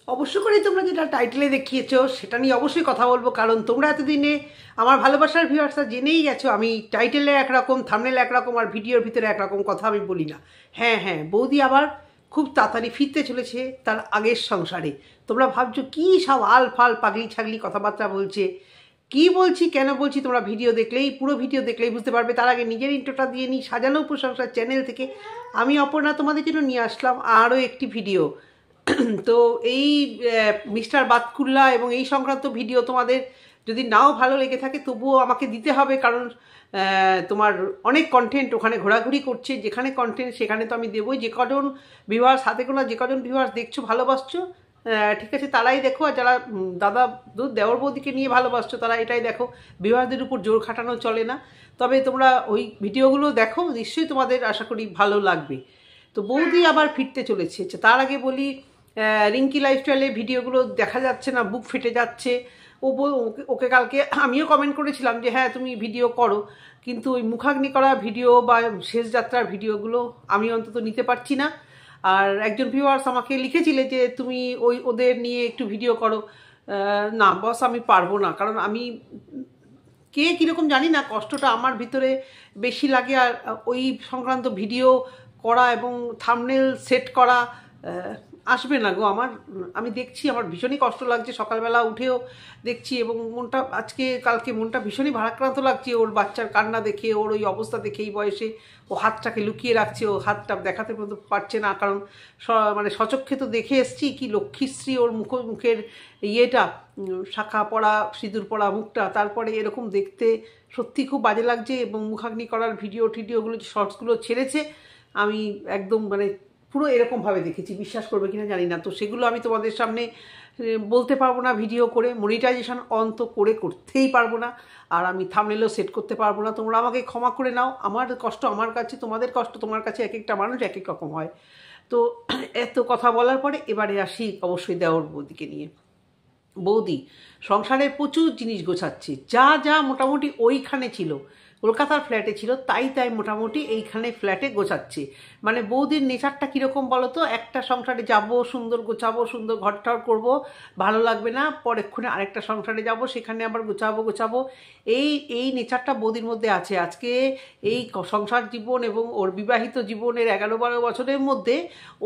অবশ্য করেই তোমরা যেটা টাইটেলে দেখিয়েছো সেটা নিয়ে অবশ্যই কথা বলবো, কারণ তোমরা এতদিনে আমার ভালোবাসার ভিউয়ার্সরা জেনেই গেছো আমি টাইটেলে একরকম, থাম্বনেলে একরকম, আর ভিডিওর ভিতরে একরকম কথা আমি বলি না। হ্যাঁ হ্যাঁ, বৌদি আবার খুব তাড়াতাড়ি ফিরতে চলেছে তার আগের সংসারে। তোমরা ভাবছো কী সব আল ফাল পাগলি ছাগলি কথাবার্তা বলছে, কি বলছি কেন বলছি তোমরা ভিডিও দেখলেই, পুরো ভিডিও দেখলেই বুঝতে পারবে। তার আগে নিজের ইন্ট্রোটা দিয়ে নিই। সাজানো প্রশংসা চ্যানেল থেকে আমি অপর্ণা তোমাদের জন্য নিয়ে আসলাম আরও একটি ভিডিও। তো এই মিস্টার বাতকুল্লা এবং এই সংক্রান্ত ভিডিও তোমাদের যদি নাও ভালো লেগে থাকে তবুও আমাকে দিতে হবে, কারণ তোমার অনেক কন্টেন্ট ওখানে ঘোরাঘুরি করছে। যেখানে কন্টেন্ট সেখানে তো আমি দেবই। যে কজন ভিউয়ার্স, হাতে গোনা যে কজন ভিউয়ার্স দেখছো ভালোবাসছো, ঠিক আছে তারাই দেখো। আর যারা দাদা দেওর বৌদিকে নিয়ে ভালোবাসছো তারা এটাই দেখো। ভিউয়ারদের উপর জোর খাটানো চলে না। তবে তোমরা ওই ভিডিওগুলো দেখো, নিশ্চয়ই তোমাদের আশা করি ভালো লাগবে। তো বৌদি আবার ফিরতে চলেছে। তার আগে বলি, রিঙ্কি লাইফস্টাইলে ভিডিওগুলো দেখা যাচ্ছে না, বুক ফেটে যাচ্ছে। ওকে কালকে আমিও কমেন্ট করেছিলাম যে হ্যাঁ তুমি ভিডিও করো, কিন্তু ওই মুখাগ্নি করা ভিডিও বা শেষ যাত্রার ভিডিওগুলো আমি অন্তত নিতে পারছি না। আর একজন ভিউয়ার্স আমাকে লিখেছিলে যে তুমি ওদের নিয়ে একটু ভিডিও করো। না বস, আমি পারবো না, কারণ আমি কে কীরকম জানি না, কষ্টটা আমার ভিতরে বেশি লাগে। আর ওই সংক্রান্ত ভিডিও করা এবং থাম্বনেল সেট করা আসবে না গো আমার। আমি দেখছি, আমার ভীষণই কষ্ট লাগছে। সকালবেলা উঠেও দেখছি এবং মনটা কালকে মনটা ভীষণই ভারাক্রান্ত লাগছে ওর বাচ্চার কান্না দেখে, ওর ওই অবস্থা দেখে। এই বয়সে ও হাতটাকে লুকিয়ে রাখছে, ও হাতটা দেখাতে পর্যন্ত পারছে না, কারণ মানে সচক্ষে তো দেখে এসছি কি লক্ষ্মীশ্রী ওর মুখের ইয়েটা, শাখা পড়া সিঁদুর পড়া মুখটা, তারপরে এরকম দেখতে সত্যি খুব বাজে লাগছে। এবং মুখাগ্নি করার টিডিওগুলো যে শর্টসগুলো ছেড়েছে আমি একদম মানে পুরো এরকমভাবে দেখেছি, বিশ্বাস করবে কিনা জানি না। তো সেগুলো আমি তোমাদের সামনে বলতে পারবো না ভিডিও করে, মনিটাইজেশন অন তো করতেই পারবো না, আর আমি থাম্বনেলও সেট করতে পারবো না। তোমরা আমাকে ক্ষমা করে নাও, আমার কষ্ট আমার কাছে, তোমাদের কষ্ট তোমার কাছে। এক একটা মানুষ এক এক রকম হয়। তো এত কথা বলার পরে এবারে আসি অবশ্যই দেওর বৌদিকে নিয়ে। বৌদি সংসারে প্রচুর জিনিস গোছাচ্ছে, যা যা মোটামুটি ওইখানে ছিল, কলকাতার ফ্ল্যাটে ছিল, তাই মোটামুটি এইখানে ফ্ল্যাটে গোছাচ্ছে। মানে বৌদির নেচারটা কীরকম বলো তো, একটা সংসারে যাব, সুন্দর গোছাবো, সুন্দর ঘরটর করবো, ভালো লাগবে না, পরেক্ষণে আরেকটা সংসারে যাব, সেখানে আবার গোছাবো। এই নেচারটা বৌদির মধ্যে আছে। আজকে এই সংসার জীবন এবং ওর বিবাহিত জীবনের 11-12 বছরের মধ্যে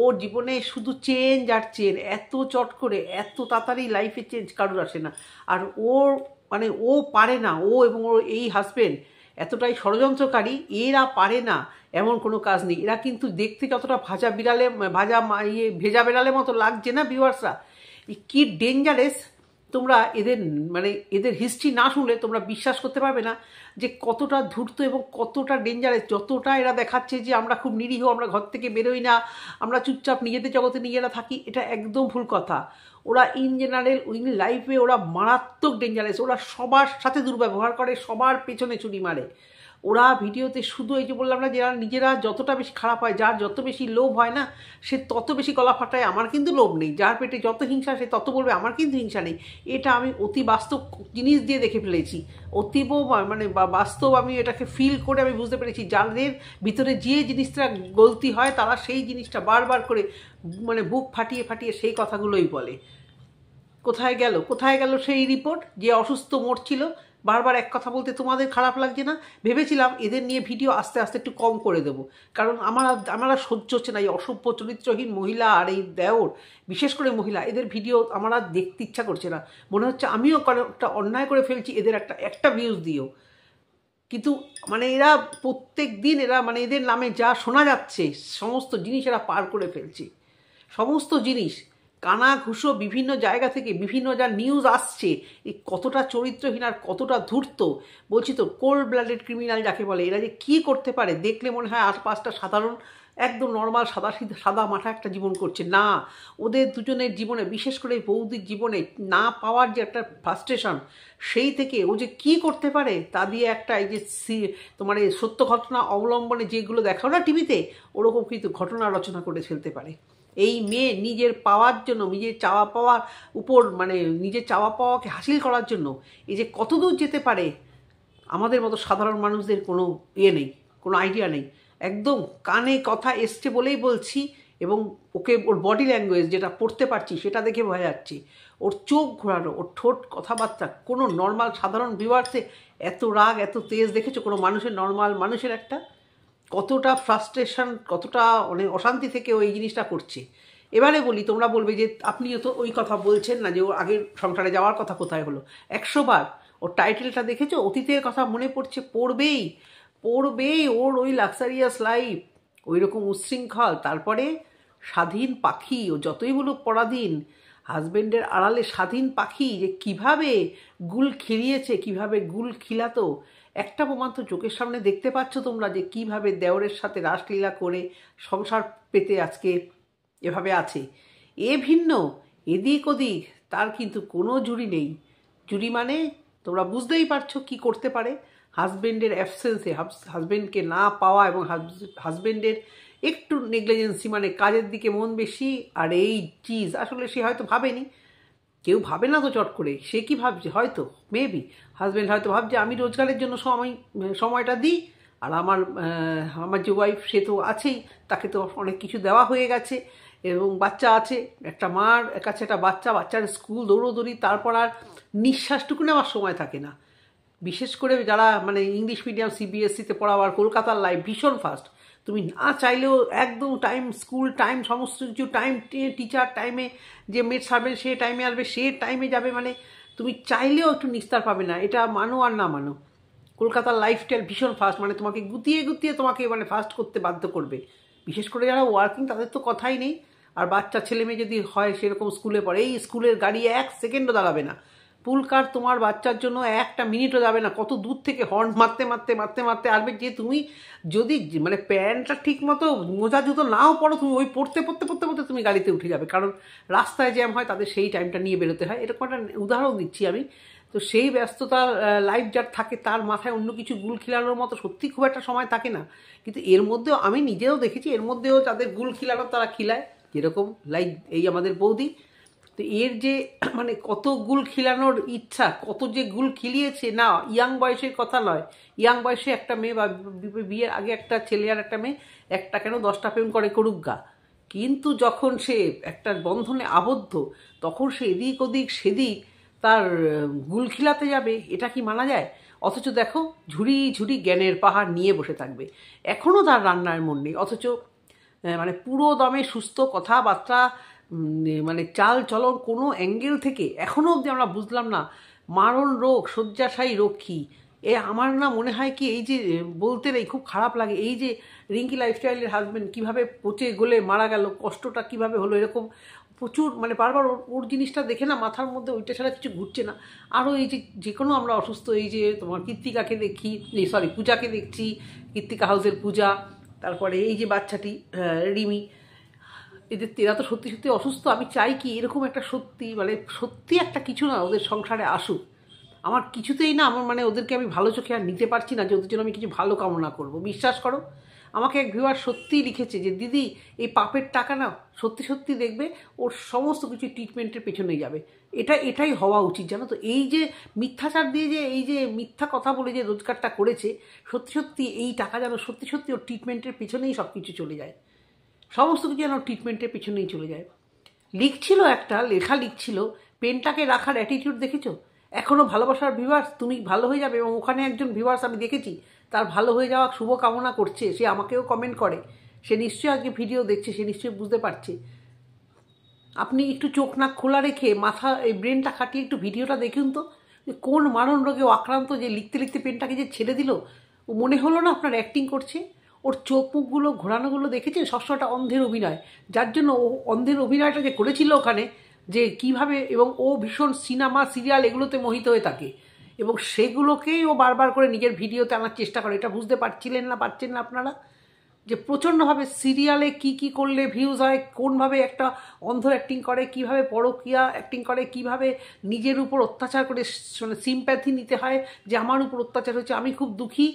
ওর জীবনে শুধু চেঞ্জ আর চেঞ্জ। এত চট করে এত তাড়াতাড়ি লাইফে চেঞ্জ কারোর আসে না। আর ওর মানে ও পারে না, ও এবং ওর এই হাজব্যান্ড এতটাই ষড়যন্ত্রকারী, এরা পারে না এমন কোনো কাজ নেই। এরা কিন্তু দেখতে যতটা ভেজা বেড়ালের মতো লাগছে না ভিউয়ার্সরা, কি ডেঞ্জারাস। তোমরা এদের হিস্ট্রি না শুনলে তোমরা বিশ্বাস করতে পারবে না যে কতটা ধূর্ত এবং কতটা ডেঞ্জারাস। যতটা এরা দেখাচ্ছে যে আমরা খুব নিরীহ, আমরা ঘর থেকে বেরোই না, আমরা চুপচাপ নিজেদের জগতে নিজেরা থাকি, এটা একদম ভুল কথা। ওরা ইন জেনারেল লাইফে ওরা মারাত্মক ডেঞ্জারাস। ওরা সবার সাথে দুর্ব্যবহার করে, সবার পেছনে ছুরি মারে। ওরা ভিডিওতে শুধু এই যে বললাম না, যারা নিজেরা যতটা বেশি খারাপ হয়, যার যত বেশি লোভ হয় না, সে তত বেশি গলা ফাটায় আমার কিন্তু লোভ নেই। যার পেটে যত হিংসা সে তত বলবে আমার কিন্তু হিংসা নেই। এটা আমি অতি বাস্তব জিনিস দিয়ে দেখে ফেলেছি, অতীব মানে বাস্তব। আমি এটাকে ফিল করে আমি বুঝতে পেরেছি যাদের ভিতরে যে জিনিসটা গলতি হয় তারা সেই জিনিসটা বারবার করে মানে বুক ফাটিয়ে সেই কথাগুলোই বলে। কোথায় গেল সেই রিপোর্ট যে অসুস্থ মরছিল? বারবার এক কথা বলতে তোমাদের খারাপ লাগছে না? ভেবেছিলাম এদের নিয়ে ভিডিও আস্তে আস্তে একটু কম করে দেবো, কারণ আমার সহ্য হচ্ছে না এই অসভ্য চরিত্রহীন মহিলা আর এই দেওর, বিশেষ করে মহিলা, এদের ভিডিও আমার আর দেখতে ইচ্ছা করছে না। মনে হচ্ছে আমিও একটা অন্যায় করে ফেলছি এদের একটা ভিউজ দিও। কিন্তু মানে এরা প্রত্যেক দিন মানে এদের নামে যা শোনা যাচ্ছে সমস্ত জিনিস এরা পার করে ফেলছে। সমস্ত জিনিস কানা ঘুষো বিভিন্ন জায়গা থেকে বিভিন্ন যা নিউজ আসছে, এই কতটা চরিত্রহীন আর কতটা ধূর্ত। বলছি তো, কোল্ড ব্লাডেড ক্রিমিনাল যাকে বলে, এরা যে কী করতে পারে দেখলে মনে হয় 8-5টা সাধারণ একদম নর্মাল সাদা মাথা একটা জীবন করছে না। ওদের দুজনের জীবনে, বিশেষ করে বৌদির জীবনে না পাওয়ার যে একটা ফ্রাস্ট্রেশন, সেই থেকে ও যে কী করতে পারে তা দিয়ে একটা এই যে তোমার এই সত্য ঘটনা অবলম্বনে যেগুলো দেখাও না টিভিতে, ওরকম কিন্তু ঘটনা রচনা করে ফেলতে পারে। এই মেয়ে নিজের পাওয়ার জন্য, নিজের চাওয়া পাওয়ার উপর মানে নিজের চাওয়া পাওয়াকে হাসিল করার জন্য এই যে কত দূর যেতে পারে, আমাদের মতো সাধারণ মানুষদের কোনো নেই, কোনো আইডিয়া নেই। একদম কানে কথা এসছে বলেই বলছি, এবং ওকে ওর বডি ল্যাঙ্গুয়েজ যেটা পড়তে পারছি সেটা দেখে বোঝা যাচ্ছে, ওর চোখ ঘোরানো, ওর ঠোঁট, কথাবার্তা, কোনো নর্মাল সাধারণ ভিউয়ার্সে এত রাগ এত তেজ দেখেছো কোনো মানুষের, নর্মাল মানুষের একটা কতটা ফ্রাস্ট্রেশন, কতটা অনেক অশান্তি থেকে ওই জিনিসটা করছে। এবারে বলি, তোমরা বলবে যে আপনিও তো ওই কথা বলছেন না যে ওর আগের সংসারে যাওয়ার কথা কোথায় হলো। 100 বার ওর টাইটেলটা দেখেছো, অতীতের কথা মনে পড়ছে, পড়বেই পড়বেই। ওর ওই লাক্সারিয়াস লাইফ, ওই রকম উচ্ছৃঙ্খল, তারপরে স্বাধীন পাখি, ও যতই বলুক পরাধীন, হাজবেন্ডের আড়ালে স্বাধীন পাখি, যে কিভাবে গুল খিলিয়েছে, কিভাবে গুল খিলাতো, একটা প্রমাণ তো চোখের সামনে দেখতে পাচ্ছ তোমরা, যে কিভাবে দেওরের সাথে রাসলীলা করে সংসার পেতে আজকে এভাবে আছে। এ ভিন্ন, এদিক ওদিক তার কিন্তু কোনো জুড়ি নেই। জুড়ি মানে তোমরা বুঝতেই পারছো কি করতে পারে। হাজবেন্ডের অ্যাবসেন্সে, হাজবেন্ডকে না পাওয়া এবং হাজবেন্ডের একটু নেগলিজেন্সি, মানে কাজের দিকে মন বেশি, আর এই চিজ আসলে সে হয়তো ভাবেনি, কেউ ভাবে না তো চট করে, সে কি ভাবছে, হয়তো মেবি হাজব্যান্ড হয়তো ভাবছে আমি রোজগারের জন্য সময়টা দিই, আর আমার যে ওয়াইফ সে তো আছেই, তাকে তো অনেক কিছু দেওয়া হয়ে গেছে, এবং বাচ্চা আছে, একটা মার কাছে একটা বাচ্চার স্কুল দৌড়োদৌড়ি, তারপর আর নিঃশ্বাসটুকু নেওয়ার সময় থাকে না। বিশেষ করে যারা মানে ইংলিশ মিডিয়াম সিবিএসসিতে পড়াবার, কলকাতার লাইফ ভীষণ ফাস্ট, তুমি না চাইলেও একদম টাইম, স্কুল টাইম, সমস্ত কিছু টাইম, টিচার টাইমে, যে মেড সার্ভেন্ট সে টাইমে আসবে, সে টাইমে যাবে, মানে তুমি চাইলেও একটু নিস্তার পাবে না, এটা মানো আর না মানো। কলকাতার লাইফস্টাইল ভীষণ ফাস্ট, মানে তোমাকে গুতিয়ে গুতিয়ে তোমাকে মানে ফাস্ট করতে বাধ্য করবে। বিশেষ করে যারা ওয়ার্কিং তাদের তো কথাই নেই, আর বাচ্চা ছেলে মেয়ে যদি হয় সেরকম স্কুলে পড়ে, এই স্কুলের গাড়ি 1 সেকেন্ডও দাঁড়াবে না, পুল কার তোমার বাচ্চার জন্য 1টা মিনিটও যাবে না, কত দূর থেকে হর্ন মারতে মারতে মারতে মারতে আসবে, যে তুমি যদি মানে প্যান্টটা ঠিক মতো মোজা জুতো নাও পড়ো, তুমি ওই পড়তে পড়তে পড়তে পড়তে তুমি গাড়িতে উঠে যাবে, কারণ রাস্তায় জ্যাম হয়, তাদের সেই টাইমটা নিয়ে বেরোতে হয়। এরকম একটা উদাহরণ দিচ্ছি আমি। তো সেই ব্যস্ততার লাইফ যার থাকে, তার মাথায় অন্য কিছু গুল খিলানোর মতো সত্যি খুব একটা সময় থাকে না। কিন্তু এর মধ্যেও আমি নিজেও দেখেছি, এর মধ্যেও তাদের গুল খিলানোর তারা খিলায়, যেরকম লাইক এই আমাদের বৌদি। তো এর যে মানে কত গুল খিলানোর ইচ্ছা, কত যে গুল খিলিয়েছে, না ইয়াং বয়সের কথা নয়, ইয়াং বয়সে একটা মেয়ে বা বিয়ের আগে একটা ছেলে আর একটা মেয়ে, একটা কেন 10টা প্রেম করুক গা, কিন্তু যখন সে একটা বন্ধনে আবদ্ধ, তখন সে এদিক ওদিক সেদিক তার গুল খিলাতে যাবে, এটা কি মানা যায়? অথচ দেখো ঝুড়ি ঝুড়ি জ্ঞানের পাহাড় নিয়ে বসে থাকবে, এখনও তার রান্নার মন নেই, অথচ মানে পুরো দমে সুস্থ, কথাবার্তা, মানে চাল চলন কোনো অ্যাঙ্গেল থেকে এখনও অবধি আমরা বুঝলাম না মারণ রোগ, শয্যাশায়ী রক্ষী। আমার না মনে হয় কি, এই যে বলতে নেই, খুব খারাপ লাগে, এই যে রিঙ্কি লাইফস্টাইলের হাজব্যান্ড কীভাবে পচে গলে মারা গেল, কষ্টটা কিভাবে হলো, এরকম প্রচুর মানে বারবার ওর জিনিসটা দেখে না মাথার মধ্যে ওইটা ছাড়া কিছু ঘুরছে না। আরও এই যে কোনো আমরা অসুস্থ, এই যে তোমার কৃত্তিকাকে দেখি, পূজাকে দেখছি, কৃত্তিকা হাউসের পূজা, তারপরে এই যে বাচ্চাটি রিমি, এদের এরা তো সত্যি সত্যি অসুস্থ। আমি চাই কি এরকম একটা সত্যি মানে সত্যি একটা কিছু না ওদের সংসারে আসুক। আমার কিছুতেই না, আমার মানে ওদেরকে আমি ভালো চোখে আর নিতে পারছি না, যে ওদের জন্য আমি কিছু ভালো কামনা করব। বিশ্বাস করো, আমাকে এক ভিউয়ার সত্যিই লিখেছে যে দিদি এই পাপের টাকা না সত্যি সত্যি দেখবে ওর সমস্ত কিছু ট্রিটমেন্টের পেছনেই যাবে, এটাই হওয়া উচিত, জানো তো। এই যে মিথ্যাচার দিয়ে যে এই যে মিথ্যা কথা বলে যে রোজগারটা করেছে, সত্যি সত্যি এই টাকা যেন সত্যি সত্যি ওর ট্রিটমেন্টের পেছনেই সব কিছু চলে যায়, সমস্ত কিছু যেন ট্রিটমেন্টের পেছনেই চলে যায়। লিখছিল, একটা লেখা লিখছিল, পেনটাকে রাখার অ্যাটিটিউড দেখেছো? এখনও ভালোবাসার ভিউয়ার্স, তুমি ভালো হয়ে যাবে, এবং ওখানে একজন ভিউয়ার্স আমি দেখেছি তার ভালো হয়ে যাওয়া শুভ কামনা করছে, সে আমাকেও কমেন্ট করে, সে নিশ্চয়ই আজকে ভিডিও দেখছে, সে নিশ্চয়ই বুঝতে পারছে। আপনি একটু চোখ নাক খোলা রেখে মাথা এই ব্রেনটা খাটিয়ে একটু ভিডিওটা দেখুন তো, যে কোন মারণ রোগে আক্রান্ত, যে লিখতে লিখতে পেনটাকে যে ছেড়ে দিল, ও মনে হলো না আপনার অ্যাক্টিং করছে? ওর চোখ মুখগুলো ঘোরানোগুলো দেখেছেন, সবসময়টা অন্ধের অভিনয়, যার জন্য ও অন্ধের অভিনয়টা যে করেছিল ওখানে, যে কিভাবে, এবং ও ভীষণ সিনেমা সিরিয়াল এগুলোতে মোহিত হয়ে থাকে, এবং সেগুলোকেই ও বারবার করে নিজের ভিডিওতে আনার চেষ্টা করে। এটা বুঝতে পারছেন না আপনারা, যে প্রচণ্ডভাবে সিরিয়ালে কি করলে ভিউজ হয়, কোনভাবে একটা অন্ধ অ্যাক্টিং করে, কিভাবে পরকীয়া অ্যাক্টিং করে, কিভাবে নিজের উপর অত্যাচার করে, মানে সিম্প্যাথি নিতে হয় যে আমার উপর অত্যাচার হচ্ছে, আমি খুব দুঃখী,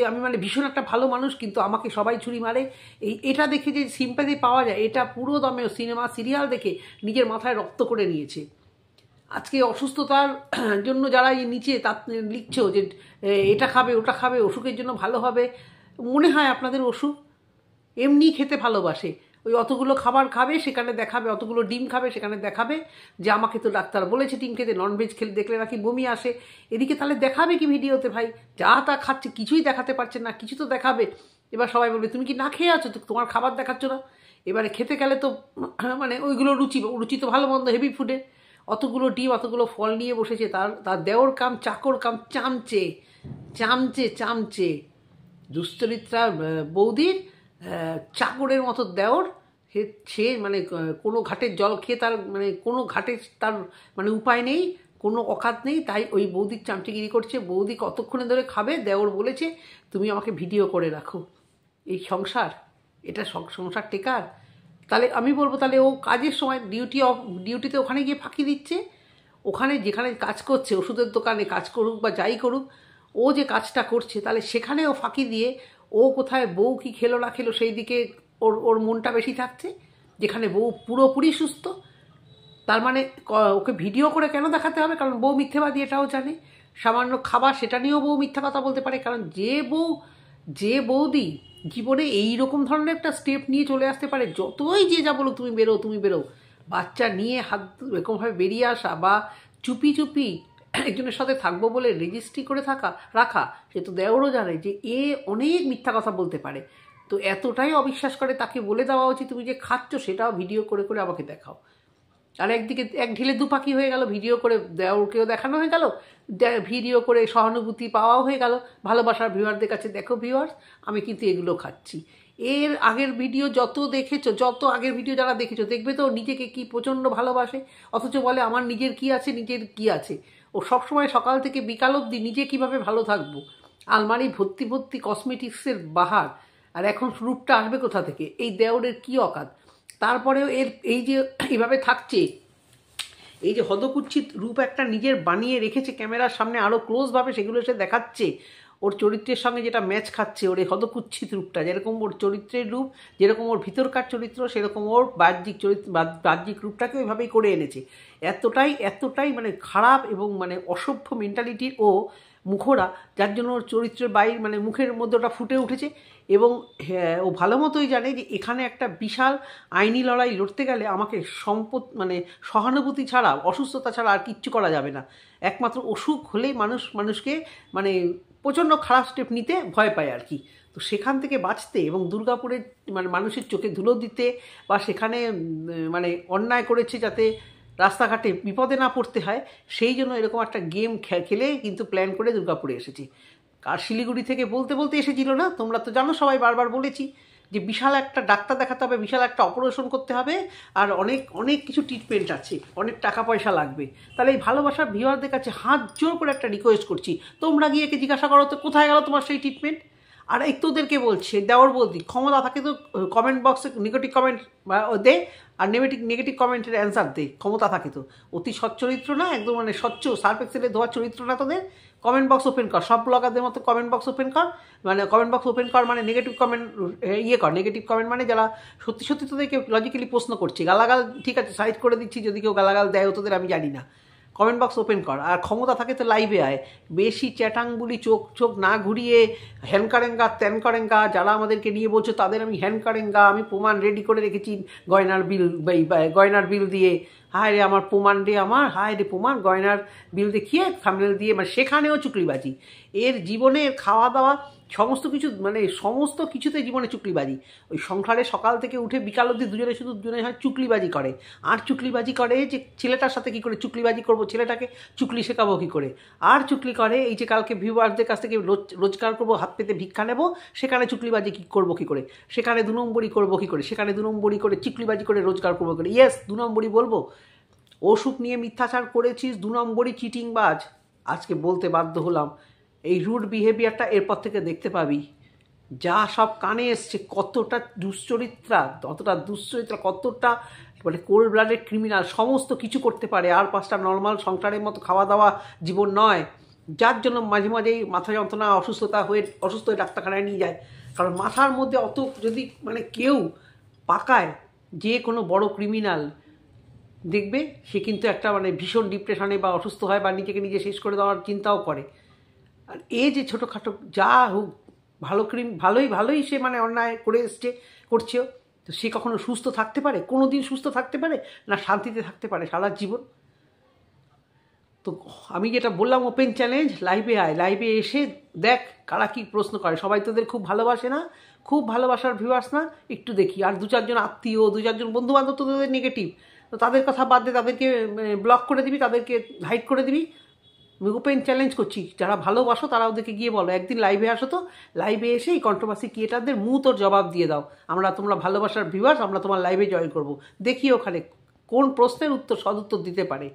আমি মানে ভীষণ একটা ভালো মানুষ, কিন্তু আমাকে সবাই ছুরি মারে, এটা দেখে যে সিম্প্যাথি পাওয়া যায়, এটা পুরো দমে সিনেমা সিরিয়াল দেখে নিজের মাথায় রক্ত করে নিয়েছে। আজকে অসুস্থতার জন্য যারা এই নিচে তার লিখছো যে এটা খাবে ওটা খাবে, অসুখের জন্য ভালো হবে, মনে হয় আপনাদের অসুখ এমনি খেতে ভালোবাসে, ওই অতগুলো খাবার খাবে, সেখানে দেখাবে, অতগুলো ডিম খাবে, সেখানে দেখাবে যে আমাকে তো ডাক্তার বলেছে ডিম খেতে, ননভেজ খেলে দেখলে নাকি বমি আসে। এদিকে তাহলে দেখাবে কি ভিডিওতে ভাই? যা তা খাচ্ছে, কিছুই দেখাতে পারছে না, কিছু তো দেখাবে। এবার সবাই বলবে তুমি কি না খেয়ে আছো, তো তোমার খাবার দেখাচ্ছ না। এবারে খেতে গেলে তো মানে ওইগুলো রুচি তো ভালো মন্দ হেভি ফুডে, অতগুলো ডিম অতগুলো ফল নিয়ে বসেছে, তার দেওর কাম চাকর কাম চামচে চামচে চামচে দুশ্চরিত্রা বৌদির চাকরের মতো দেওর। সে মানে কোনো ঘাটের জল খেয়ে তার মানে কোনো ঘাটে তার মানে উপায় নেই, কোনো অকাত নেই, তাই ওই বৌদির চামচিগিরি করছে। বৌদি কতক্ষণে ধরে খাবে, দেওর বলেছে তুমি আমাকে ভিডিও করে রাখো। সংসার, এটা সংসার টেকার? তাহলে আমি বলবো তাহলে ও কাজের সময় ডিউটিতে ওখানে গিয়ে ফাঁকি দিচ্ছে। ওখানে যেখানে কাজ করছে, ওষুধের দোকানে কাজ করুক বা যাই করুক, ও যে কাজটা করছে তাহলে সেখানে ও ফাঁকি দিয়ে ও কোথায় বউ কি খেলো না খেলো সেই দিকে ওর মনটা বেশি থাকছে, যেখানে বউ পুরোপুরি সুস্থ। তার মানে ওকে ভিডিও করে কেন দেখাতে হবে? কারণ বউ মিথ্যেবাদী, এটাও জানে। সামান্য খাবার সেটা নিয়েও বউ মিথ্যা কথা বলতে পারে, কারণ যে বৌদি জীবনে এইরকম ধরনের একটা স্টেপ নিয়ে চলে আসতে পারে, যতই যে যা বলো তুমি বেরো, বাচ্চা নিয়ে হাত এরকমভাবে বেরিয়ে আসা বা চুপি চুপি একজনের সাথে থাকবো বলে রেজিস্ট্রি করে রাখা, সে তো দেওরও জানে যে এ অনেক মিথ্যা কথা বলতে পারে। তো এতটাই অবিশ্বাস করে, তাকে বলে দেওয়া উচিত তুমি যে খাচ্ছ সেটাও ভিডিও করে করে আমাকে দেখাও। আর একদিকে এক ঢিলে দুপাখি হয়ে গেল, ভিডিও করে দেওরকেও দেখানো হয়ে গেল, ভিডিও করে সহানুভূতি পাওয়াও হয়ে গেল ভালোবাসার ভিউয়ারদের কাছে, দেখো ভিউয়ার্স আমি কিন্তু এগুলো খাচ্ছি। এর আগের ভিডিও যত দেখেছো, যত আগের ভিডিও যারা দেখেছো দেখবে তো নিজেকে কি প্রচণ্ড ভালোবাসে, অথচ বলে আমার নিজের কি আছে। ও সবসময় সকাল থেকে বিকাল অবধি নিজে কিভাবে ভালো থাকবো, আলমারি ভর্তি ভর্তি কসমেটিক্সের বাহার, আর এখন রূপটা আসবে কোথা থেকে? এই দেওরের কি অকাত। তারপরেও এই যে এইভাবে থাকছে, এই যে হদকুচ্ছিত রূপ একটা নিজের বানিয়ে রেখেছে ক্যামেরার সামনে আরও ক্লোজভাবে, সেগুলো সে দেখাচ্ছে ওর চরিত্রের সঙ্গে যেটা ম্যাচ খাচ্ছে। ওর এই হদকুচ্ছিত রূপটা, যেরকম ওর চরিত্রের রূপ, যেরকম ওর ভিতরকার চরিত্র, সেরকম ওর বাহ্যিক রূপটাকে ওইভাবেই করে এনেছে। এতটাই মানে খারাপ এবং মানে অসভ্য মেন্টালিটির ও মুখোরা, যার জন্য ওর চরিত্রের বাইর মানে মুখের মধ্যে ওটা ফুটে উঠেছে। এবং ও ভালো মতোই জানে যে এখানে একটা বিশাল আইনি লড়াই লড়তে গেলে আমাকে মানে সহানুভূতি ছাড়া, অসুস্থতা ছাড়া আর কিচ্ছু করা যাবে না। একমাত্র অসুখ হলেই মানুষকে মানে প্রচণ্ড খারাপ স্টেপ নিতে ভয় পায় আর কি। তো সেখান থেকে বাঁচতে এবং দুর্গাপুরের মানে মানুষের চোখে ধুলো দিতে, বা সেখানে মানে অন্যায় করেছে যাতে রাস্তাঘাটে বিপদে না পড়তে হয়, সেই জন্য এরকম একটা গেম খেলে কিন্তু প্ল্যান করে দুর্গাপুরে এসেছি। আর শিলিগুড়ি থেকে বলতে এসেছিল না, তোমরা তো জানো, সবাই বারবার বলেছি যে বিশাল একটা ডাক্তার দেখাতে হবে, বিশাল একটা অপারেশন করতে হবে, আর অনেক কিছু ট্রিটমেন্ট আছে, অনেক টাকা পয়সা লাগবে। তাহলে এই ভালোবাসার ভিউয়ারদের কাছে হাত জোর করে একটা রিকোয়েস্ট করছি, তোমরা গিয়ে জিজ্ঞাসা করো তো কোথায় গেল তোমার সেই ট্রিটমেন্ট। আর এই তোদেরকে বলছে, দেওয়ার বলতি ক্ষমতা থাকে তো কমেন্ট বক্সে নেগেটিভ কমেন্ট দে, আর নেগেটিভ কমেন্টের অ্যান্সার দে, ক্ষমতা থাকে তো। অতি সচ্চরিত্র না, একদম মানে স্বচ্ছ সার্ফ এক্সেলে ধোয়ার চরিত্র না তোদের। কমেন্ট বক্স ওপেন কর, সব ব্লগারদের মতো কমেন্ট বক্স ওপেন কর, মানে কমেন্ট বক্স ওপেন কর মানে নেগেটিভ কমেন্ট নেগেটিভ কমেন্ট মানে যারা সত্যি তোদেরকে লজিক্যালি প্রশ্ন করছে। গালাগাল ঠিক আছে, সাইড করে দিচ্ছি, যদি কেউ গালাগাল দেয় তোদের আমি জানি না। কমেন্ট বক্স ওপেন কর, আর ক্ষমতা থাকে তো লাইভে আয়। বেশি চ্যাটাংগুলি চোখ না ঘুরিয়ে হ্যান করেঙ্গা ত্যান করেঙ্গা, যারা আমাদেরকে নিয়ে বলছো তাদের আমি হ্যান করেঙ্গা, আমি প্রমাণ রেডি করে রেখেছি গয়নার বিল দিয়ে, হায় রে আমার প্রমাণ রে, আমার হায় রে প্রমাণ, গয়নার বিল দেখিয়ে থাম্বনেল দিয়ে, মানে সেখানেও চুকলিবাজি। এর জীবনের খাওয়া দাওয়া সমস্ত কিছুতে জীবনে চুকলিবাজি। ওই সংসারে সকাল থেকে উঠে বিকাল অবধি দুজনে হয় চুকলিবাজি করে। আর চুকলিবাজি করে যে ছেলেটার সাথে কী করে চুকলিবাজি করবো, ছেলেটাকে চুকলি শেখাবো কী করে। আর চুকলি করে এই যে কালকে ভিউয়ারদের কাছ থেকে রোজগার করবো, হাত পেতে ভিক্ষা নেবো, সেখানে চুকলিবাজি করবো কী করে, সেখানে 2 নম্বরই করবো কী করে, সেখানে 2 নম্বরই করে চুকলিবাজি করে রোজগার করবো করে। ইয়েস, 2 নম্বরই বলবো। ওষুধ নিয়ে মিথ্যাচার করেছিস, 2 নম্বরই চিটিংবাজ। আজকে বলতে বাধ্য হলাম, এই রুড বিহেভিয়ারটা এরপর থেকে দেখতে পাবি। যা সব কানে এসছে, কতটা দুশ্চরিত্রা, কতটা মানে কোল্ড ব্লাডেড ক্রিমিনাল, সমস্ত কিছু করতে পারে। আর 5টা নর্মাল সংসারের মতো খাওয়া দাওয়া জীবন নয়, যার জন্য মাঝে মাঝেই মাথা যন্ত্রণা অসুস্থ হয়ে ডাক্তারখানায় নিয়ে যায়। কারণ মাথার মধ্যে অত যদি মানে কেউ পাকায়, যে কোনো বড় ক্রিমিনাল দেখবে সে কিন্তু একটা মানে ভীষণ ডিপ্রেশনে বা অসুস্থ হয়, বা নিজেকে নিজে শেষ করে দেওয়ার চিন্তাও করে। আর এই যে ছোটোখাটো যা হোক ভালোই সে মানে অন্যায় করছে, তো সে কখনো সুস্থ থাকতে পারে? কোনো দিন সুস্থ থাকতে পারে না শান্তিতে থাকতে পারে সারা জীবন? তো আমি যেটা বললাম ওপেন চ্যালেঞ্জ, লাইভে আয়, লাইভে এসে দেখ কারা কী প্রশ্ন করে। সবাই তোদের খুব ভালোবাসে না, খুব ভালোবাসার ভিউয়ার্স না, একটু দেখি। আর 2-4 জন আত্মীয়, 2-4 জন বন্ধুবান্ধব তোদের নেগেটিভ, তো তাদের কথা বাদ দিয়ে তাদেরকে ব্লক করে দিবি, তাদেরকে হাইড করে দিবি। আমি ওপেন চ্যালেঞ্জ করছি, যারা ভালোবাসো তারা ওদেরকে গিয়ে বলো একদিন লাইভে আসো, তো লাইভে এসে এই কন্ট্রোভার্সি ক্রিয়েটারদের তোর জবাব দিয়ে দাও। তোমরা ভালোবাসার ভিউয়ার্স, আমরা তোমার লাইভে জয়েন করবো, দেখি ওখানে কোন প্রশ্নের উত্তর সদুত্তর দিতে পারে।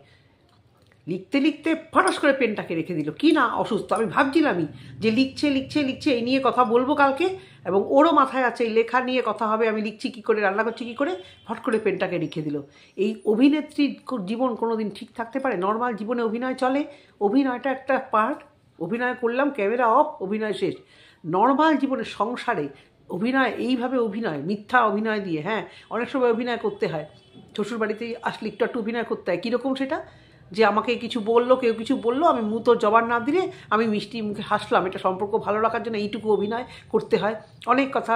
লিখতে লিখতে ফটাস করে পেনটাকে রেখে দিল, কি না অসুস্থ। আমি ভাবছিলামই যে লিখছে এই নিয়ে কথা বলবো কালকে, এবং ওরও মাথায় আছে এই লেখা নিয়ে কথা হবে, আমি লিখছি কী করে, রান্না করছি কী করে, ফট করে পেনটাকে রেখে দিল। এই অভিনেত্রীর জীবন কোনো দিন ঠিক থাকতে পারে? নর্মাল জীবনে অভিনয় চলে, অভিনয়টা একটা পার্ট, অভিনয় করলাম, ক্যামেরা অফ, অভিনয় শেষ। নর্মাল জীবনে সংসারে অভিনয়, এইভাবে অভিনয়, মিথ্যা অভিনয় দিয়ে, হ্যাঁ অনেক সময় অভিনয় করতে হয়, শ্বশুরবাড়িতে আসলে একটু অভিনয় করতে হয়। কীরকম সেটা? যে আমাকে কিছু বললো, কেউ কিছু বললো, আমি তোর জবাব না দিলে আমি মিষ্টি মুখে হাসলাম, এটা সম্পর্ক ভালো রাখার জন্য এইটুকু অভিনয় করতে হয়। অনেক কথা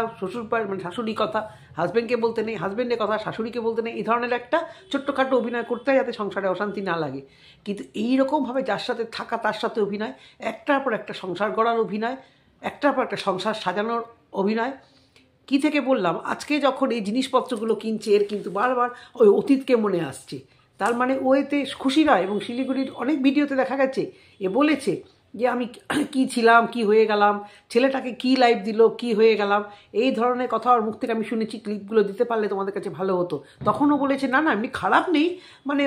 শাশুড়ি কথা হাজব্যান্ডকে বলতে নেই, হাজব্যান্ডের কথা শাশুড়িকে বলতে নেই, এই ধরনের একটা ছোট্টখাটো অভিনয় করতে হয় যাতে সংসারে অশান্তি না লাগে। কিন্তু এইরকমভাবে যার সাথে থাকা তার সাথে অভিনয়, একটার পর একটা সংসার গড়ার অভিনয়, একটার পর একটা সংসার সাজানোর অভিনয়। কি থেকে বললাম, আজকে যখন এই জিনিসপত্রগুলো কিনছে এর কিন্তু বারবার ওই অতীতকে মনে আসছে। তার মানে ও এতে খুশি নয়। এবং শিলিগুড়ির অনেক ভিডিওতে দেখা গেছে এ বলেছে যে আমি কি ছিলাম, কি হয়ে গেলাম, ছেলেটাকে কি লাইফ দিল, কি হয়ে গেলাম, এই ধরনের কথা ওর মুখ থেকে আমি শুনেছি। ক্লিপগুলো দিতে পারলে তোমাদের কাছে ভালো হতো। তখনও বলেছে না এমনি খারাপ নেই,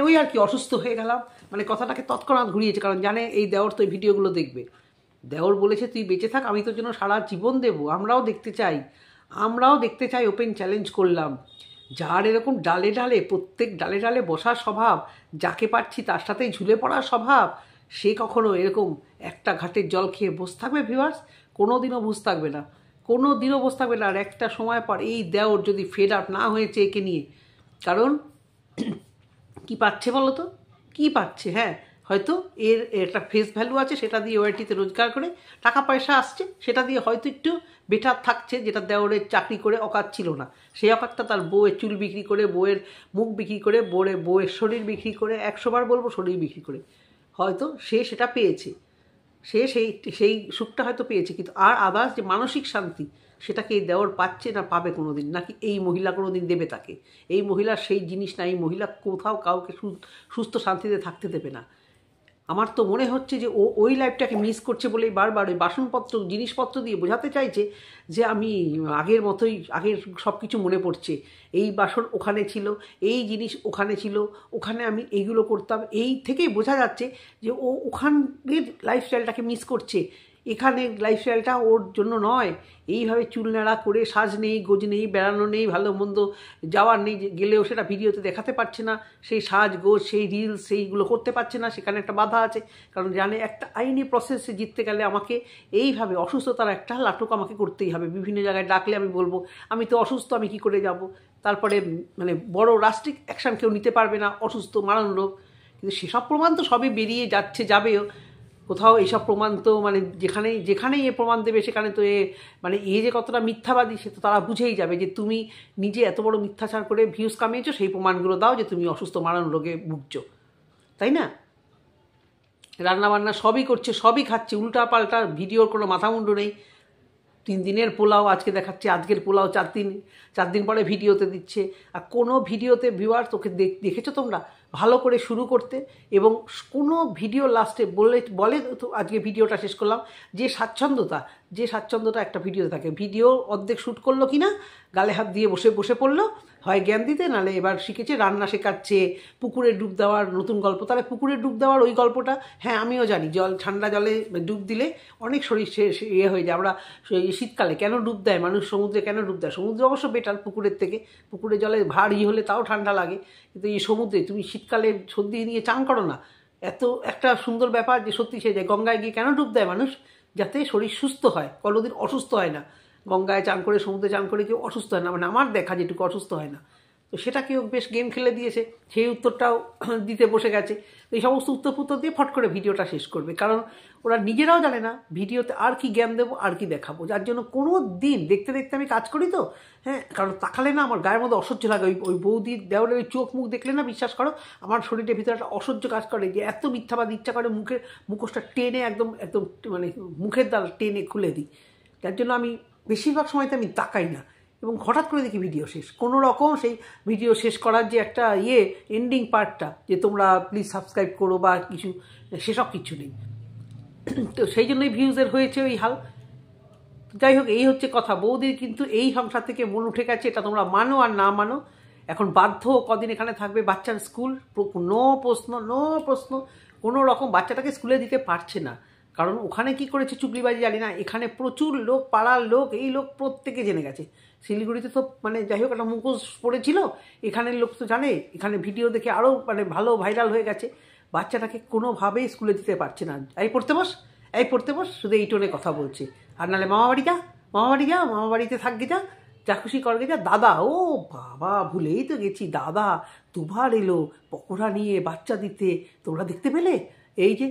ওই আর কি অসুস্থ হয়ে গেলাম, কথাটাকে তৎক্ষণাৎ ঘুরিয়েছে, কারণ জানে এই দেওর তো এই ভিডিওগুলো দেখবে। দেওর বলেছে তুই বেঁচে থাক, আমি তোর জন্য সারা জীবন দেবো। আমরাও দেখতে চাই ওপেন চ্যালেঞ্জ করলাম। যার এরকম ডালে ডালে, প্রত্যেক ডালে ডালে বসার স্বভাব, যাকে পারছি তার সাথেই ঝুলে পড়ার স্বভাব, সে কখনো এরকম একটা ঘাটের জল খেয়ে বসে থাকবে ভিউয়ার্স? কোনো দিনও বসে থাকবে না, কোনো দিনও বসে থাকবে না। আর একটা সময় পর এই দেওর যদি ফেড আপ না হয়েছে একে নিয়ে, কারণ কি পাচ্ছে বলো তো, কী পাচ্ছে? হ্যাঁ হয়তো এর একটা ফেস ভ্যালু আছে, সেটা দিয়ে ওআইটিতে রোজগার করে টাকা পয়সা আসছে, সেটা দিয়ে হয়তো একটু বেটার থাকছে, যেটা দেওরের চাকরি করে অকাত ছিল না। সেই অকাতটা তার বউয়ের চুল বিক্রি করে, বউয়ের মুখ বিক্রি করে, বউয়ের শরীর বিক্রি করে, 100বার বলবো শরীর বিক্রি করে হয়তো সে সেটা পেয়েছে, সে সেই সুখটা হয়তো পেয়েছে। কিন্তু আর আদার্স যে মানসিক শান্তি, সেটাকে এই দেওর পাচ্ছে না, পাবে কোনো দিন, নাকি এই মহিলা কোনো দিন দেবে তাকে? এই মহিলার সেই জিনিস না, এই মহিলা কোথাও কাউকে সুস্থ শান্তিতে থাকতে দেবে না। আমার তো মনে হচ্ছে যে ও ওই লাইফটাকে মিস করছে বলেই বারবার ওই বাসনপত্র জিনিসপত্র দিয়ে বোঝাতে চাইছে যে আমি আগের মতোই, আগের সব কিছু মনে পড়ছে, এই বাসন ওখানে ছিল, এই জিনিস ওখানে ছিল, ওখানে আমি এইগুলো করতাম। এই থেকেই বোঝা যাচ্ছে যে ও ওখানের লাইফস্টাইলটাকে মিস করছে, এখানে লাইফস্টাইলটা ওর জন্য নয়। এইভাবে চুল নেড়া করে, সাজ নেই, গোজ নেই, বেড়ানো নেই, ভালো মন্দ যাওয়ার নেই, গেলেও সেটা ভিডিওতে দেখাতে পারছে না, সেই সাজ গোজ, সেই রিলস, সেইগুলো করতে পারছে না। সেখানে একটা বাধা আছে, কারণ জানে একটা আইনি প্রসেসে জিততে গেলে আমাকে এইভাবে অসুস্থতার একটা নাটক আমাকে করতেই হবে। বিভিন্ন জায়গায় ডাকলে আমি বলবো আমি তো অসুস্থ, আমি কি করে যাব? তারপরে বড় রাষ্ট্রিক অ্যাকশান কেউ নিতে পারবে না, অসুস্থ মারণ রোগ। কিন্তু সেসব প্রমাণ তো সবই বেরিয়ে যাবেও কোথাও। এইসব প্রমাণ তো যেখানেই এ প্রমাণ দেবে, সেখানে তো এ যে কতটা মিথ্যাবাদী সে তো তারা বুঝেই যাবে যে তুমি নিজে এত বড় মিথ্যাচার করে ভিউজ কামিয়েছো, সেই প্রমাণগুলো দাও যে তুমি অসুস্থ মারণ রোগে ভুগছো, তাই না? রান্নাবান্না সবই করছে, সবই খাচ্ছে, উল্টা পাল্টা, ভিডিওর কোনো মাথা মুন্ডু নেই। 3 দিনের পোলাও আজকে দেখাচ্ছে, আজকের পোলাও 4 দিন পরে ভিডিওতে দিচ্ছে। আর কোনো ভিডিওতে ভিউয়ার তোকে দেখেছো তোমরা ভালো করে শুরু করতে, এবং কোনো ভিডিও লাস্টে বলে তো আজকে ভিডিওটা শেষ করলাম, যে স্বাচ্ছন্দ্যতা একটা ভিডিওতে থাকে। ভিডিও অর্ধেক শ্যুট করলো কি না, গালে হাত দিয়ে বসে পড়লো, হয় জ্ঞান দিতে, নাহলে এবার শিখেছে রান্না শেখাচ্ছে, পুকুরে ডুব দেওয়ার নতুন গল্প। তাহলে পুকুরে ডুব দেওয়ার ওই গল্পটা, হ্যাঁ আমিও জানি, ঠান্ডা জলে ডুব দিলে অনেক শরীর হয়ে যায়। আমরা শীতকালে কেন ডুব দেয় মানুষ, সমুদ্রে কেন ডুব দেয়? সমুদ্রে অবশ্য বেটার পুকুরের থেকে, পুকুরে জলে ভারী হলে তাও ঠান্ডা লাগে, কিন্তু এই সমুদ্রে তুমি শীতকালে সর্দি নিয়ে চান করো না, এত একটা সুন্দর ব্যাপার যে সত্যি সে যায়। গঙ্গায় গিয়ে কেন ডুব দেয় মানুষ? যাতে শরীর সুস্থ হয়, কোনোদিন অসুস্থ হয় না। গঙ্গায় চান করে, সমুদ্রে চান করে কেউ অসুস্থ হয় না, আমার দেখা যেটুকু অসুস্থ হয় না। তো সেটা কেউ বেশ গেম খেলে দিয়েছে, সেই উত্তরটাও দিতে বসে গেছে। এই সমস্ত উত্তর দিয়ে ফট করে ভিডিওটা শেষ করবে, কারণ ওরা নিজেরাও জানে না ভিডিওতে আর কি জ্ঞান দেবো আর কি দেখাবো। যার জন্য কোনো দিন দেখতে দেখতে আমি কাজ করি তো, হ্যাঁ, কারণ তাকালে না আমার গায়ের মধ্যে অসহ্য লাগে। ওই বৌদির দেওয়ালের ওই চোখ মুখ দেখলে না, বিশ্বাস করো আমার শরীরের ভিতরে একটা অসহ্য কাজ করে, যে এত মিথ্যাবাদ ইচ্ছা করে মুখোশটা টেনে একদম একদম মানে মুখের দ্বার টেনে খুলে দিই। যার জন্য আমি বেশিরভাগ সময়তে আমি তাকাই না, এবং হঠাৎ করে দেখি ভিডিও শেষ। কোনো রকম সেই ভিডিও শেষ করার যে একটা এন্ডিং পার্টটা, যে তোমরা প্লিজ সাবস্ক্রাইব করো বা কিছু, সেসব কিছু নেই। তো সেই জন্যই ভিউজের হয়েছে ওই হাল। যাই হোক, এই হচ্ছে কথা। বৌদির কিন্তু এই সংসার থেকে মন উঠে গেছে, এটা তোমরা মানো আর না মানো। এখন বাধ্য কদিন এখানে থাকবে। বাচ্চার স্কুল, নো প্রশ্ন, কোনো রকম বাচ্চাটাকে স্কুলে দিতে পারছে না, কারণ ওখানে কি করেছে চুগলিবাজি জানি না, এখানে প্রচুর লোক, পাড়ার লোক, এই লোক প্রত্যেকে জেনে গেছে। শিলিগুড়িতে তো মানে যাই হোক একটা মুখোশ পড়েছিল, এখানের লোক তো জানে, এখানে ভিডিও দেখে আরও মানে ভালো ভাইরাল হয়ে গেছে। বাচ্চাটাকে কোনোভাবেই স্কুলে দিতে পারছে না। এই পড়তে বস, শুধু এই টোনে কথা বলছে। আর নাহলে মামা বাড়িতে থাকবে, যা খুশি করবে যা। দাদা, ও বাবা, ভুলেই তো গেছি, দাদা দুবার এলো পকোড়া নিয়ে বাচ্চা দিতে, তোমরা দেখতে পেলে? এই যে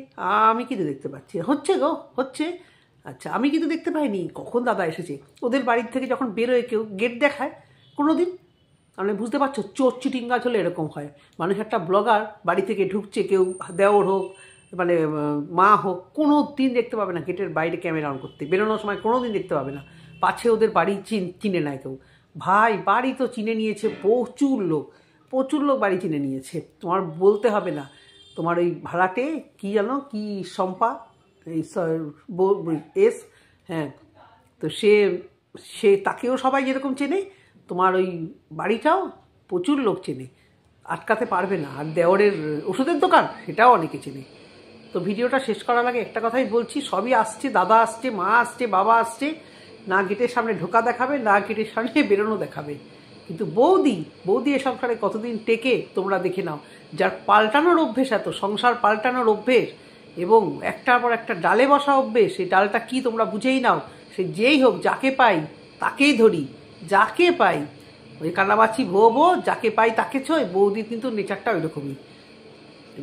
আমি কিন্তু দেখতে পাচ্ছি, হচ্ছে। আচ্ছা, আমি কিন্তু দেখতে পাইনি কখন দাদা এসেছে। ওদের বাড়ির থেকে যখন বেরোয় কেউ গেট দেখায় কোনো দিন, মানে বুঝতে পারছো, চোর চিটিংগাছ হলে এরকম হয়। মানুষ একটা ব্লগার বাড়ি থেকে ঢুকছে, কেউ দেওর হোক মানে মা হোক, কোনো দিন দেখতে পাবে না গেটের বাইরে ক্যামেরা অন করতে, বেরোনোর সময় কোনো দিন দেখতে পাবে না। পাছে ওদের বাড়ি চিনে নেয় কেউ। ভাই, বাড়ি তো চিনে নিয়েছে প্রচুর লোক বাড়ি চিনে নিয়েছে, তোমার বলতে হবে না। তোমার ওই ভাড়াটে কী জানো, কি শম্পা, এই এস, হ্যাঁ, তো সে তাকেও সবাই যেরকম চেনে, তোমার ওই বাড়িটাও প্রচুর লোক চেনে, আটকাতে পারবে না। আর দেওরের ওষুধের দোকান, সেটাও অনেকে চেনে। তো ভিডিওটা শেষ করার আগে একটা কথাই বলছি, সবই আসছে, দাদা আসছে, মা আসছে, বাবা আসছে, না গেটের সামনে ঢোকা দেখাবে, না গেটের সামনে বেরোনো দেখাবে। কিন্তু বৌদি এ সংসারে কতদিন টেকে তোমরা দেখে নাও। যার পাল্টানোর অভ্যেস, এত সংসার পাল্টানোর অভ্যেস, এবং একটার পর একটা ডালে বসা অভ্যেস, সেই ডালটা কি তোমরা বুঝেই নাও। সে যেই হোক, যাকে পাই তাকেই ধরি, যাকে পাই ওই কানামাছি ভো, যাকে পাই তাকে ছয়। বৌদির কিন্তু নেচারটা ওই রকমই।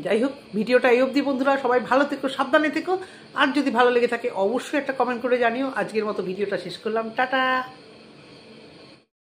যাই হোক, ভিডিওটা এই অবধি বন্ধুরা, সবাই ভালো থেকো, সাবধানে থেকো। আর যদি ভালো লেগে থাকে অবশ্যই একটা কমেন্ট করে জানিও। আজকের মতো ভিডিওটা শেষ করলাম, টাটা।